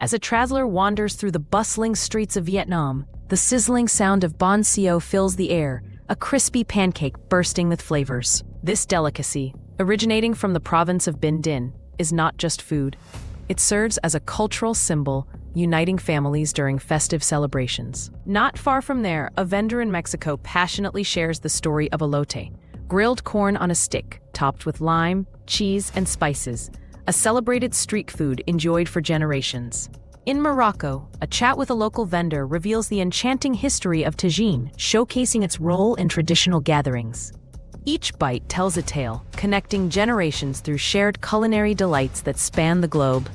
As a traveler wanders through the bustling streets of Vietnam, the sizzling sound of bánh xèo fills the air, a crispy pancake bursting with flavors. This delicacy, originating from the province of Binh Dinh, is not just food. It serves as a cultural symbol, uniting families during festive celebrations. Not far from there, a vendor in Mexico passionately shares the story of elote, grilled corn on a stick, topped with lime, cheese, and spices, a celebrated street food enjoyed for generations. In Morocco, a chat with a local vendor reveals the enchanting history of tagine, showcasing its role in traditional gatherings. Each bite tells a tale, connecting generations through shared culinary delights that span the globe.